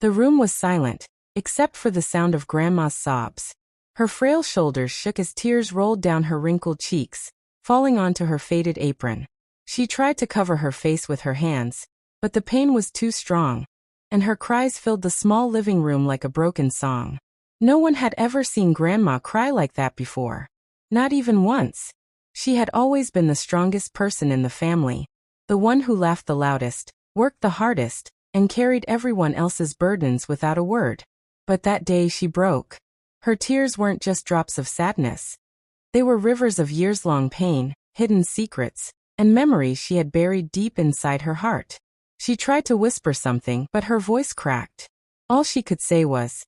The room was silent, except for the sound of Grandma's sobs. Her frail shoulders shook as tears rolled down her wrinkled cheeks, falling onto her faded apron. She tried to cover her face with her hands, but the pain was too strong, and her cries filled the small living room like a broken song. No one had ever seen Grandma cry like that before. Not even once. She had always been the strongest person in the family, the one who laughed the loudest, worked the hardest, and carried everyone else's burdens without a word. But that day she broke. Her tears weren't just drops of sadness. They were rivers of years-long pain, hidden secrets, and memories she had buried deep inside her heart. She tried to whisper something, but her voice cracked. All she could say was,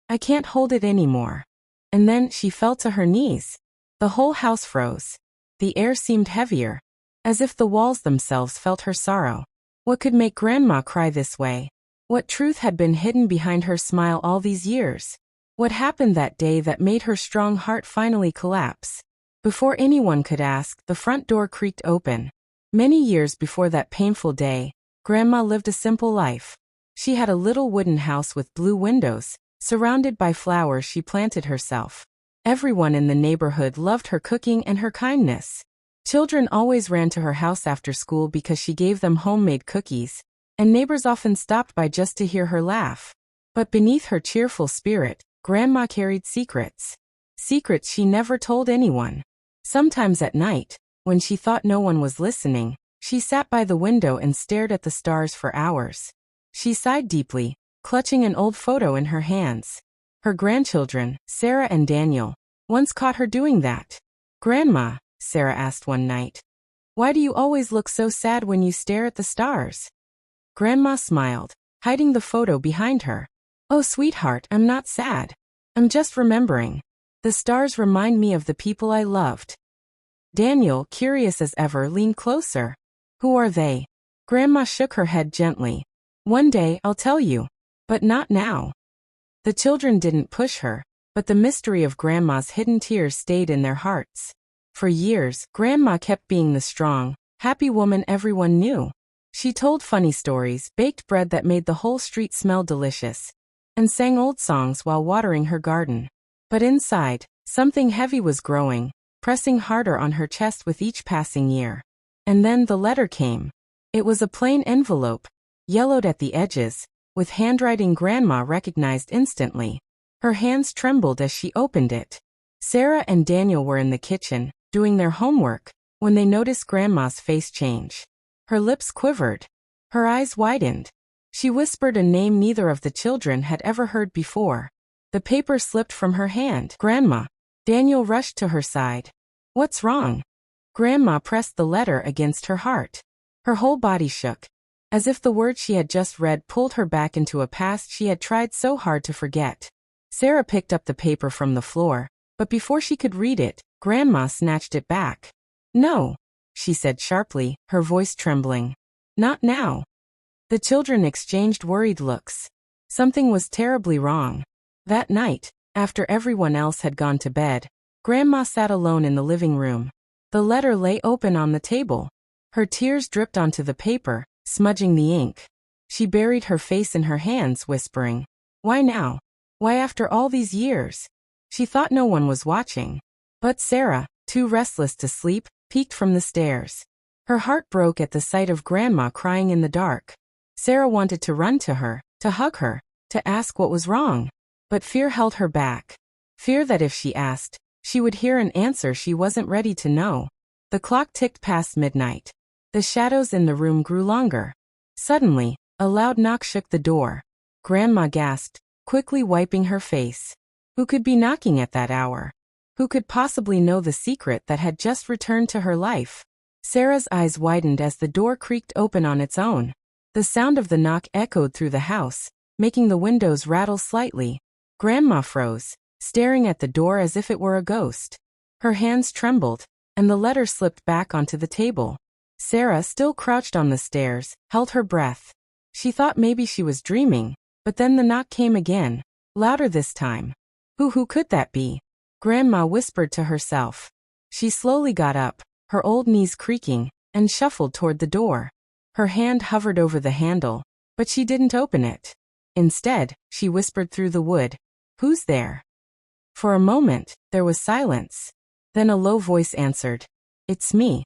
"I can't hold it anymore." And then she fell to her knees. The whole house froze. The air seemed heavier, as if the walls themselves felt her sorrow. What could make Grandma cry this way? What truth had been hidden behind her smile all these years? What happened that day that made her strong heart finally collapse? Before anyone could ask, the front door creaked open. Many years before that painful day, Grandma lived a simple life. She had a little wooden house with blue windows, surrounded by flowers she planted herself. Everyone in the neighborhood loved her cooking and her kindness. Children always ran to her house after school because she gave them homemade cookies, and neighbors often stopped by just to hear her laugh. But beneath her cheerful spirit, Grandma carried secrets. Secrets she never told anyone. Sometimes at night, when she thought no one was listening, she sat by the window and stared at the stars for hours. She sighed deeply, clutching an old photo in her hands. Her grandchildren, Sarah and Daniel, once caught her doing that. "Grandma," Sarah asked one night, "why do you always look so sad when you stare at the stars?" Grandma smiled, hiding the photo behind her. "Oh, sweetheart, I'm not sad. I'm just remembering. The stars remind me of the people I loved." Daniel, curious as ever, leaned closer. "Who are they?" Grandma shook her head gently. "One day, I'll tell you. But not now." The children didn't push her, but the mystery of Grandma's hidden tears stayed in their hearts. For years, Grandma kept being the strong, happy woman everyone knew. She told funny stories, baked bread that made the whole street smell delicious, and sang old songs while watering her garden. But inside, something heavy was growing, pressing harder on her chest with each passing year. And then the letter came. It was a plain envelope, yellowed at the edges, with handwriting Grandma recognized instantly. Her hands trembled as she opened it. Sarah and Daniel were in the kitchen, doing their homework, when they noticed Grandma's face change. Her lips quivered. Her eyes widened. She whispered a name neither of the children had ever heard before. The paper slipped from her hand. "Grandma." Daniel rushed to her side. "What's wrong?" Grandma pressed the letter against her heart. Her whole body shook, as if the words she had just read pulled her back into a past she had tried so hard to forget. Sarah picked up the paper from the floor, but before she could read it, Grandma snatched it back. "No," she said sharply, her voice trembling. "Not now." The children exchanged worried looks. Something was terribly wrong. That night, after everyone else had gone to bed, Grandma sat alone in the living room. The letter lay open on the table. Her tears dripped onto the paper, smudging the ink. She buried her face in her hands, whispering, "Why now? Why after all these years?" She thought no one was watching. But Sarah, too restless to sleep, peeked from the stairs. Her heart broke at the sight of Grandma crying in the dark. Sarah wanted to run to her, to hug her, to ask what was wrong. But fear held her back. Fear that if she asked, she would hear an answer she wasn't ready to know. The clock ticked past midnight. The shadows in the room grew longer. Suddenly, a loud knock shook the door. Grandma gasped, quickly wiping her face. Who could be knocking at that hour? Who could possibly know the secret that had just returned to her life? Sarah's eyes widened as the door creaked open on its own. The sound of the knock echoed through the house, making the windows rattle slightly. Grandma froze, staring at the door as if it were a ghost. Her hands trembled, and the letter slipped back onto the table. Sarah, still crouched on the stairs, held her breath. She thought maybe she was dreaming, but then the knock came again, louder this time. Who could that be? Grandma whispered to herself. She slowly got up, her old knees creaking, and shuffled toward the door. Her hand hovered over the handle, but she didn't open it. Instead, she whispered through the wood, "Who's there?" For a moment, there was silence. Then a low voice answered, "It's me."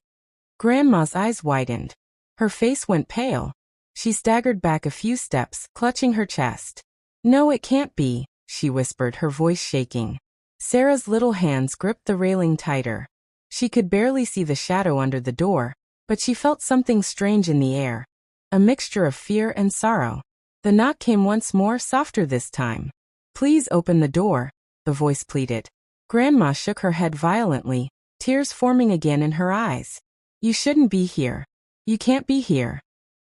Grandma's eyes widened. Her face went pale. She staggered back a few steps, clutching her chest. "No, it can't be," she whispered, her voice shaking. Sarah's little hands gripped the railing tighter. She could barely see the shadow under the door, but she felt something strange in the air. A mixture of fear and sorrow. The knock came once more, softer this time. "Please open the door," the voice pleaded. Grandma shook her head violently, tears forming again in her eyes. "You shouldn't be here. You can't be here."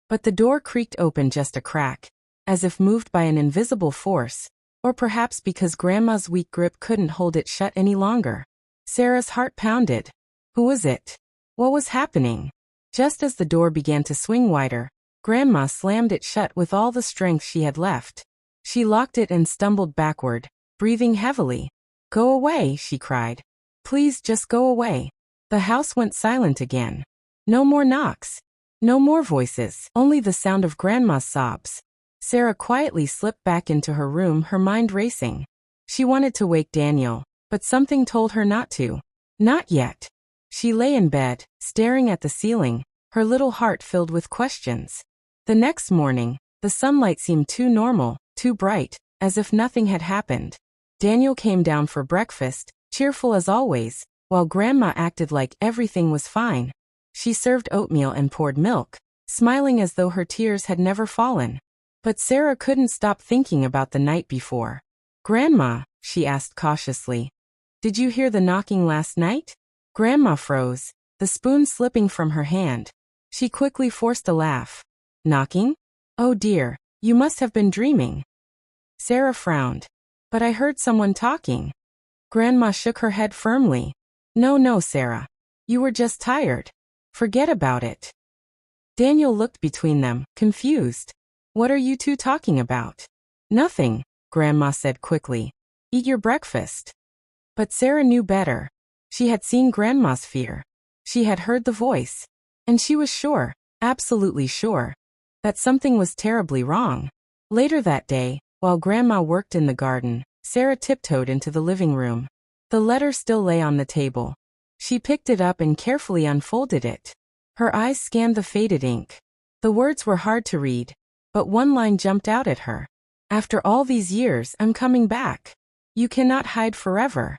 But the door creaked open just a crack, as if moved by an invisible force, or perhaps because Grandma's weak grip couldn't hold it shut any longer. Sarah's heart pounded. Who was it? What was happening? Just as the door began to swing wider, Grandma slammed it shut with all the strength she had left. She locked it and stumbled backward, breathing heavily. "Go away," she cried. "Please just go away." The house went silent again. No more knocks. No more voices, only the sound of Grandma's sobs. Sarah quietly slipped back into her room, her mind racing. She wanted to wake Daniel, but something told her not to. Not yet. She lay in bed, staring at the ceiling, her little heart filled with questions. The next morning, the sunlight seemed too normal, too bright, as if nothing had happened. Daniel came down for breakfast, cheerful as always, while Grandma acted like everything was fine. She served oatmeal and poured milk, smiling as though her tears had never fallen. But Sarah couldn't stop thinking about the night before. "Grandma," she asked cautiously, "did you hear the knocking last night?" Grandma froze, the spoon slipping from her hand. She quickly forced a laugh. "Knocking? Oh dear, you must have been dreaming." Sarah frowned. "But I heard someone talking." Grandma shook her head firmly. No, Sarah. You were just tired. Forget about it." Daniel looked between them, confused. "What are you two talking about?" "Nothing," Grandma said quickly. "Eat your breakfast." But Sarah knew better. She had seen Grandma's fear. She had heard the voice. And she was sure, absolutely sure, that something was terribly wrong. Later that day, while Grandma worked in the garden, Sarah tiptoed into the living room. The letter still lay on the table. She picked it up and carefully unfolded it. Her eyes scanned the faded ink. The words were hard to read, but one line jumped out at her. "After all these years, I'm coming back. You cannot hide forever."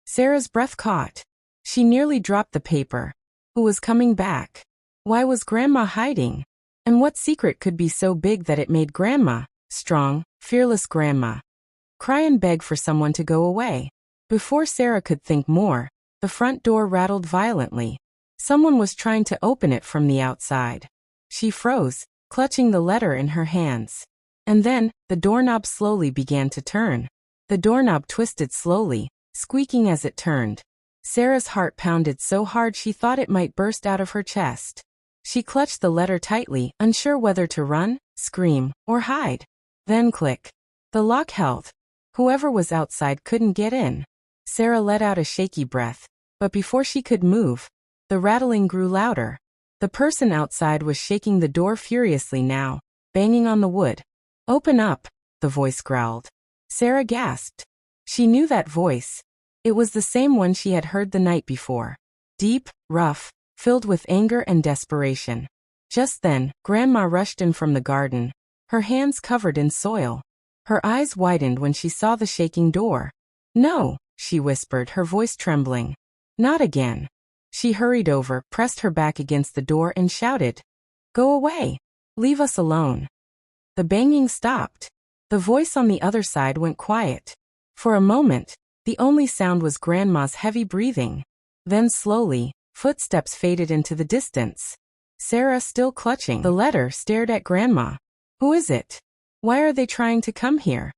Sarah's breath caught. She nearly dropped the paper. Who was coming back? Why was Grandma hiding? And what secret could be so big that it made Grandma, strong, fearless Grandma, cry and beg for someone to go away? Before Sarah could think more, the front door rattled violently. Someone was trying to open it from the outside. She froze, clutching the letter in her hands. And then, the doorknob slowly began to turn. The doorknob twisted slowly, squeaking as it turned. Sarah's heart pounded so hard she thought it might burst out of her chest. She clutched the letter tightly, unsure whether to run, scream, or hide. Then click. The lock held. Whoever was outside couldn't get in. Sarah let out a shaky breath, but before she could move, the rattling grew louder. The person outside was shaking the door furiously now, banging on the wood. "Open up," the voice growled. Sarah gasped. She knew that voice. It was the same one she had heard the night before. Deep, rough, filled with anger and desperation. Just then, Grandma rushed in from the garden, her hands covered in soil. Her eyes widened when she saw the shaking door. "No," she whispered, her voice trembling. "Not again." She hurried over, pressed her back against the door and shouted, "Go away. Leave us alone." The banging stopped. The voice on the other side went quiet. For a moment, the only sound was Grandma's heavy breathing. Then slowly, footsteps faded into the distance. Sarah, still clutching the letter, stared at Grandma. "Who is it? Why are they trying to come here?"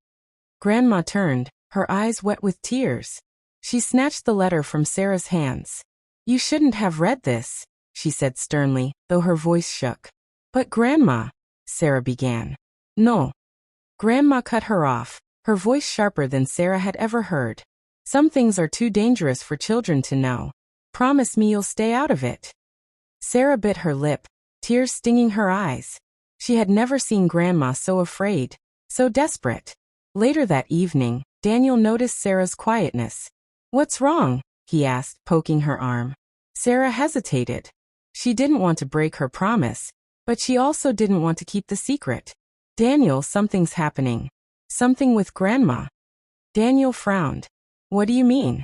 Grandma turned, her eyes wet with tears. She snatched the letter from Sarah's hands. "You shouldn't have read this," she said sternly, though her voice shook. "But Grandma," Sarah began. "No." Grandma cut her off, her voice sharper than Sarah had ever heard. "Some things are too dangerous for children to know. Promise me you'll stay out of it." Sarah bit her lip, tears stinging her eyes. She had never seen Grandma so afraid. So desperate. Later that evening, Daniel noticed Sarah's quietness. "What's wrong?" he asked, poking her arm. Sarah hesitated. She didn't want to break her promise, but she also didn't want to keep the secret. "Daniel, something's happening. Something with Grandma." Daniel frowned. "What do you mean?"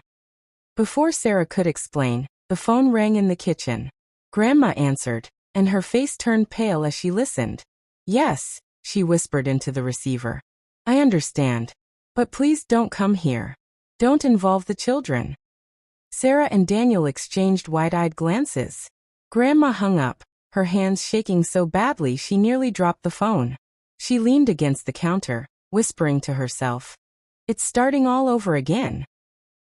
Before Sarah could explain, the phone rang in the kitchen. Grandma answered, and her face turned pale as she listened. "Yes," she whispered into the receiver. "I understand. But please don't come here. Don't involve the children." Sarah and Daniel exchanged wide-eyed glances. Grandma hung up, her hands shaking so badly she nearly dropped the phone. She leaned against the counter, whispering to herself, "It's starting all over again."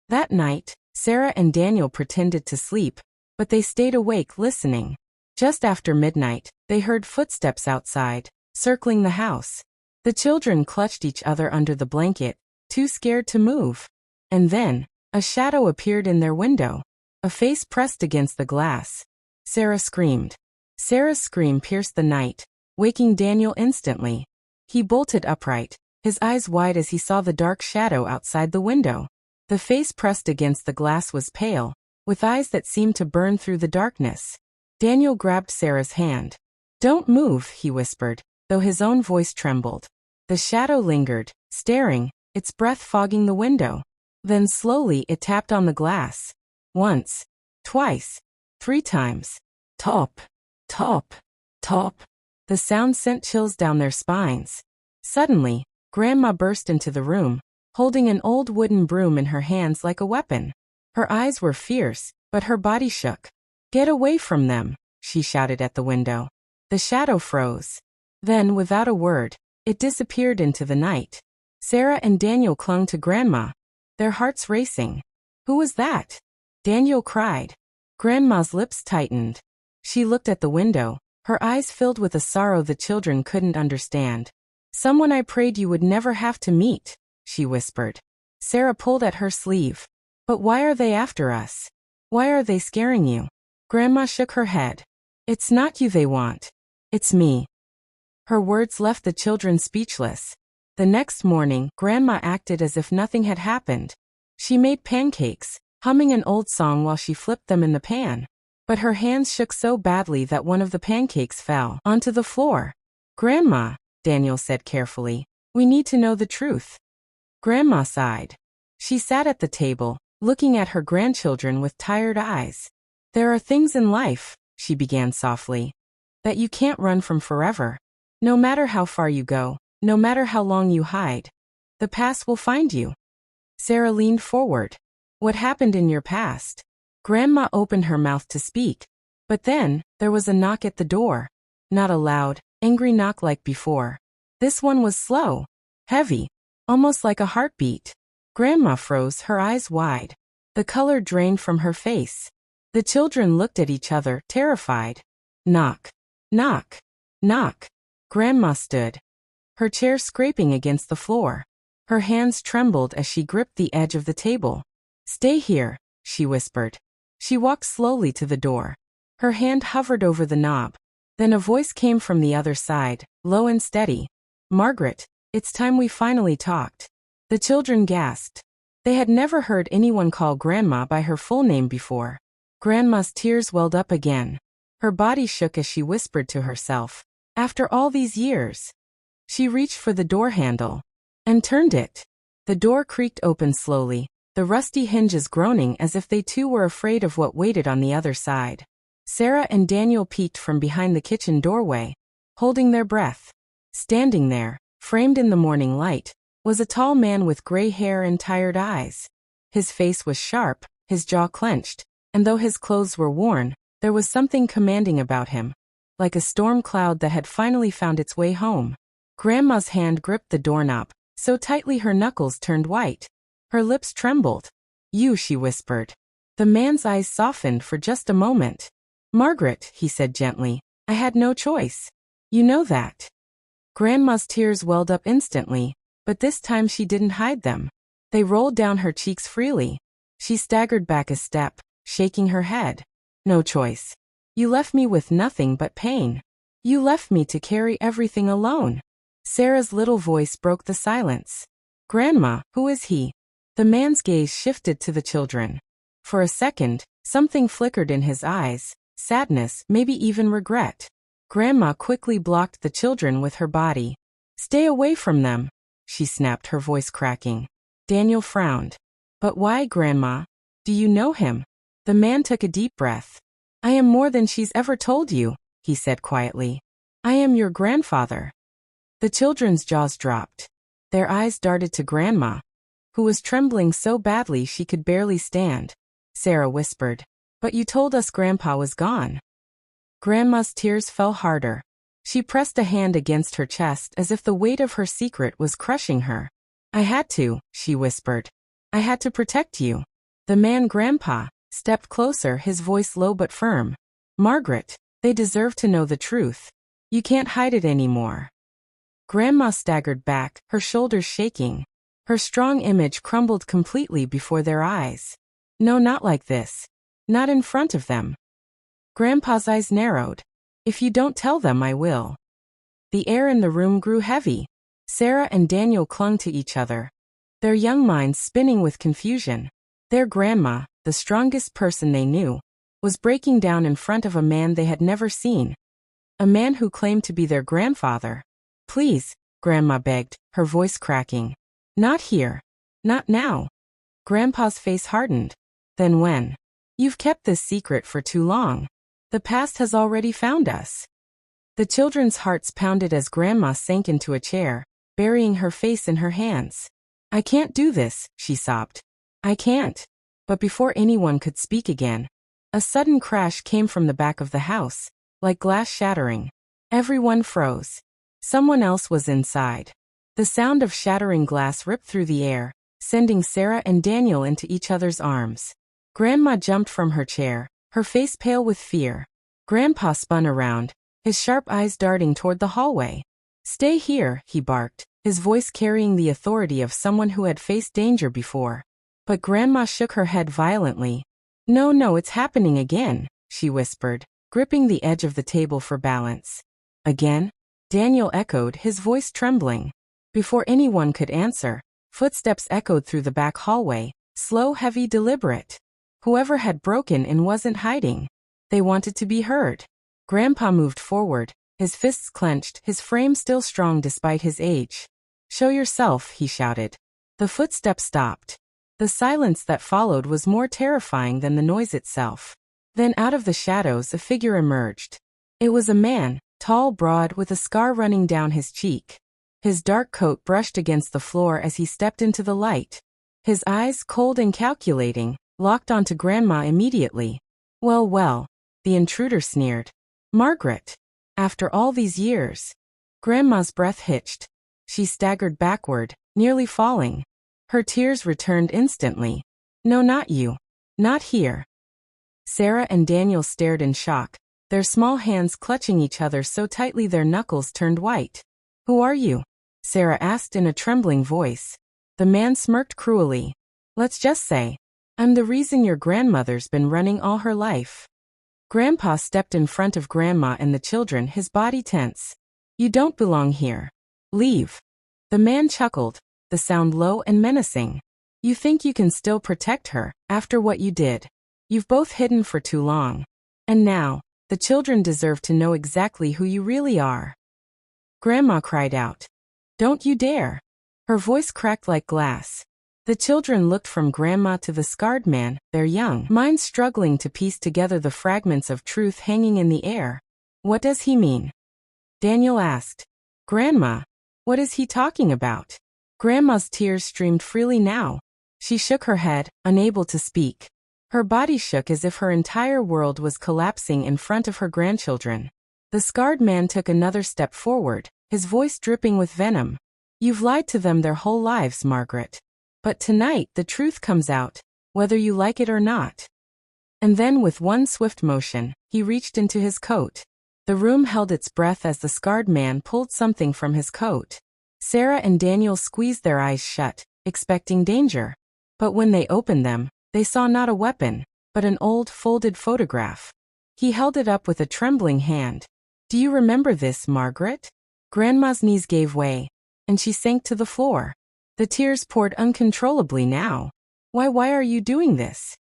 That night, Sarah and Daniel pretended to sleep, but they stayed awake listening. Just after midnight, they heard footsteps outside, circling the house. The children clutched each other under the blanket, too scared to move. And then, a shadow appeared in their window, a face pressed against the glass. Sarah screamed. Sarah's scream pierced the night, waking Daniel instantly. He bolted upright, his eyes wide as he saw the dark shadow outside the window. The face pressed against the glass was pale, with eyes that seemed to burn through the darkness. Daniel grabbed Sarah's hand. "Don't move," he whispered, though his own voice trembled. The shadow lingered, staring, its breath fogging the window. Then slowly it tapped on the glass. Once, twice, 3 times. Top, top, top. The sound sent chills down their spines. Suddenly, Grandma burst into the room, holding an old wooden broom in her hands like a weapon. Her eyes were fierce, but her body shook. "Get away from them," she shouted at the window. The shadow froze. Then, without a word, it disappeared into the night. Sarah and Daniel clung to Grandma, their hearts racing. "Who was that?" Daniel cried. Grandma's lips tightened. She looked at the window, her eyes filled with a sorrow the children couldn't understand. "Someone I prayed you would never have to meet," she whispered. Sarah pulled at her sleeve. "But why are they after us? Why are they scaring you?" Grandma shook her head. "It's not you they want. It's me." Her words left the children speechless. The next morning, Grandma acted as if nothing had happened. She made pancakes, humming an old song while she flipped them in the pan. But her hands shook so badly that one of the pancakes fell onto the floor. "Grandma," Daniel said carefully, "we need to know the truth." Grandma sighed. She sat at the table, looking at her grandchildren with tired eyes. "There are things in life," she began softly, "that you can't run from forever. No matter how far you go, no matter how long you hide, the past will find you." Sarah leaned forward. "What happened in your past?" Grandma opened her mouth to speak. But then, there was a knock at the door. Not a loud, angry knock like before. This one was slow, heavy, almost like a heartbeat. Grandma froze, her eyes wide. The color drained from her face. The children looked at each other, terrified. Knock, knock, knock. Grandma stood, her chair scraping against the floor. Her hands trembled as she gripped the edge of the table. "Stay here," she whispered. She walked slowly to the door. Her hand hovered over the knob. Then a voice came from the other side, low and steady. "Margaret, it's time we finally talked." The children gasped. They had never heard anyone call Grandma by her full name before. Grandma's tears welled up again. Her body shook as she whispered to herself, "After all these years." She reached for the door handle and turned it. The door creaked open slowly, the rusty hinges groaning as if they too were afraid of what waited on the other side. Sarah and Daniel peeked from behind the kitchen doorway, holding their breath. Standing there, framed in the morning light, was a tall man with gray hair and tired eyes. His face was sharp, his jaw clenched, and though his clothes were worn, there was something commanding about him, like a storm cloud that had finally found its way home. Grandma's hand gripped the doorknob, so tightly her knuckles turned white. Her lips trembled. "You," she whispered. The man's eyes softened for just a moment. "Margaret," he said gently, "I had no choice. You know that." Grandma's tears welled up instantly, but this time she didn't hide them. They rolled down her cheeks freely. She staggered back a step, shaking her head. "No choice. You left me with nothing but pain. You left me to carry everything alone." Sarah's little voice broke the silence. Grandma, who is he? The man's gaze shifted to the children. For a second, something flickered in his eyes, sadness, maybe even regret. Grandma quickly blocked the children with her body. Stay away from them, she snapped, her voice cracking. Daniel frowned. But why, Grandma? Do you know him? The man took a deep breath. I am more than she's ever told you, he said quietly. I am your grandfather. The children's jaws dropped. Their eyes darted to Grandma, who was trembling so badly she could barely stand. Sarah whispered. But you told us Grandpa was gone. Grandma's tears fell harder. She pressed a hand against her chest as if the weight of her secret was crushing her. I had to, she whispered. I had to protect you. The man, Grandpa, stepped closer, his voice low but firm. Margaret, they deserve to know the truth. You can't hide it anymore. Grandma staggered back, her shoulders shaking. Her strong image crumbled completely before their eyes. No, not like this. Not in front of them. Grandpa's eyes narrowed. If you don't tell them, I will. The air in the room grew heavy. Sarah and Daniel clung to each other, their young minds spinning with confusion. Their grandma, the strongest person they knew, was breaking down in front of a man they had never seen. A man who claimed to be their grandfather. Please, Grandma begged, her voice cracking. Not here. Not now. Grandpa's face hardened. Then when? You've kept this secret for too long. The past has already found us. The children's hearts pounded as Grandma sank into a chair, burying her face in her hands. I can't do this, she sobbed. I can't. But before anyone could speak again, a sudden crash came from the back of the house, like glass shattering. Everyone froze. Someone else was inside. The sound of shattering glass ripped through the air, sending Sarah and Daniel into each other's arms. Grandma jumped from her chair, her face pale with fear. Grandpa spun around, his sharp eyes darting toward the hallway. Stay here, he barked, his voice carrying the authority of someone who had faced danger before. But Grandma shook her head violently. No, it's happening again, she whispered, gripping the edge of the table for balance. Again? Daniel echoed, his voice trembling. Before anyone could answer, footsteps echoed through the back hallway, slow, heavy, deliberate. Whoever had broken in wasn't hiding. They wanted to be heard. Grandpa moved forward, his fists clenched, his frame still strong despite his age. Show yourself, he shouted. The footsteps stopped. The silence that followed was more terrifying than the noise itself. Then out of the shadows a figure emerged. It was a man, tall, broad, with a scar running down his cheek. His dark coat brushed against the floor as he stepped into the light. His eyes, cold and calculating, locked onto Grandma immediately. Well, the intruder sneered. Margaret. After all these years. Grandma's breath hitched. She staggered backward, nearly falling. Her tears returned instantly. No, not you. Not here. Sarah and Daniel stared in shock, their small hands clutching each other so tightly their knuckles turned white. Who are you? Sarah asked in a trembling voice. The man smirked cruelly. Let's just say, I'm the reason your grandmother's been running all her life. Grandpa stepped in front of Grandma and the children, his body tense. You don't belong here. Leave. The man chuckled, the sound low and menacing. You think you can still protect her, after what you did. You've both hidden for too long. And now, the children deserve to know exactly who you really are. Grandma cried out. Don't you dare. Her voice cracked like glass. The children looked from Grandma to the scarred man, their young minds struggling to piece together the fragments of truth hanging in the air. What does he mean? Daniel asked. Grandma, what is he talking about? Grandma's tears streamed freely now. She shook her head, unable to speak. Her body shook as if her entire world was collapsing in front of her grandchildren. The scarred man took another step forward, his voice dripping with venom. You've lied to them their whole lives, Margaret. But tonight the truth comes out, whether you like it or not. And then with one swift motion, he reached into his coat. The room held its breath as the scarred man pulled something from his coat. Sarah and Daniel squeezed their eyes shut, expecting danger. But when they opened them, they saw not a weapon, but an old, folded photograph. He held it up with a trembling hand. Do you remember this, Margaret? Grandma's knees gave way, and she sank to the floor. The tears poured uncontrollably now. Why are you doing this?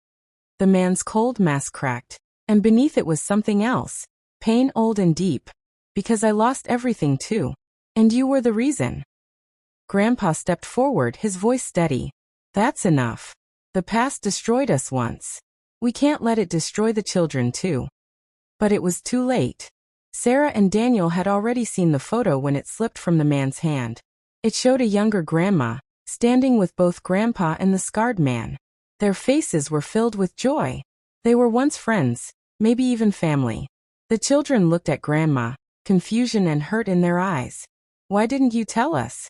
The man's cold mask cracked, and beneath it was something else, pain old and deep. Because I lost everything too. And you were the reason. Grandpa stepped forward, his voice steady. That's enough. The past destroyed us once. We can't let it destroy the children too. But it was too late. Sarah and Daniel had already seen the photo when it slipped from the man's hand. It showed a younger grandma, standing with both Grandpa and the scarred man. Their faces were filled with joy. They were once friends, maybe even family. The children looked at Grandma, confusion and hurt in their eyes. Why didn't you tell us?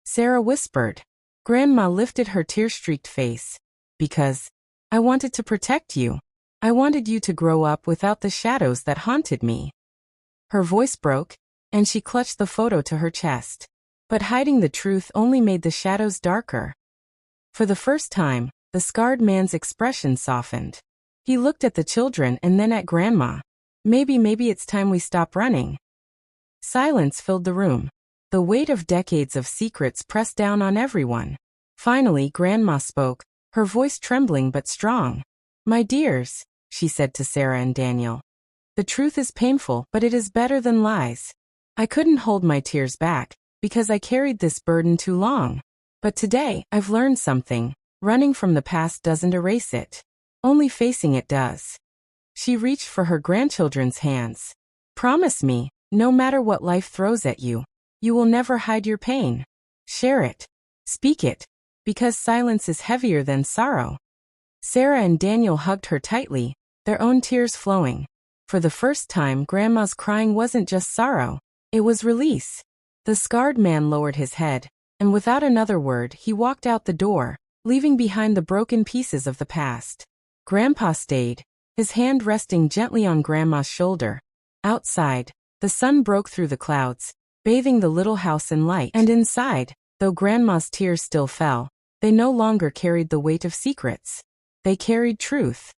Sarah whispered. Grandma lifted her tear-streaked face. Because I wanted to protect you. I wanted you to grow up without the shadows that haunted me. Her voice broke, and she clutched the photo to her chest. But hiding the truth only made the shadows darker. For the first time, the scarred man's expression softened. He looked at the children and then at Grandma. Maybe it's time we stop running. Silence filled the room. The weight of decades of secrets pressed down on everyone. Finally, Grandma spoke, her voice trembling but strong. My dears, she said to Sarah and Daniel. The truth is painful, but it is better than lies. I couldn't hold my tears back, because I carried this burden too long. But today, I've learned something. Running from the past doesn't erase it. Only facing it does. She reached for her grandchildren's hands. Promise me, no matter what life throws at you, you will never hide your pain. Share it. Speak it. Because silence is heavier than sorrow. Sarah and Daniel hugged her tightly, their own tears flowing. For the first time, Grandma's crying wasn't just sorrow. It was release. The scarred man lowered his head, and without another word, he walked out the door, leaving behind the broken pieces of the past. Grandpa stayed, his hand resting gently on Grandma's shoulder. Outside, the sun broke through the clouds, bathing the little house in light. And inside, though Grandma's tears still fell, they no longer carried the weight of secrets. They carried truth.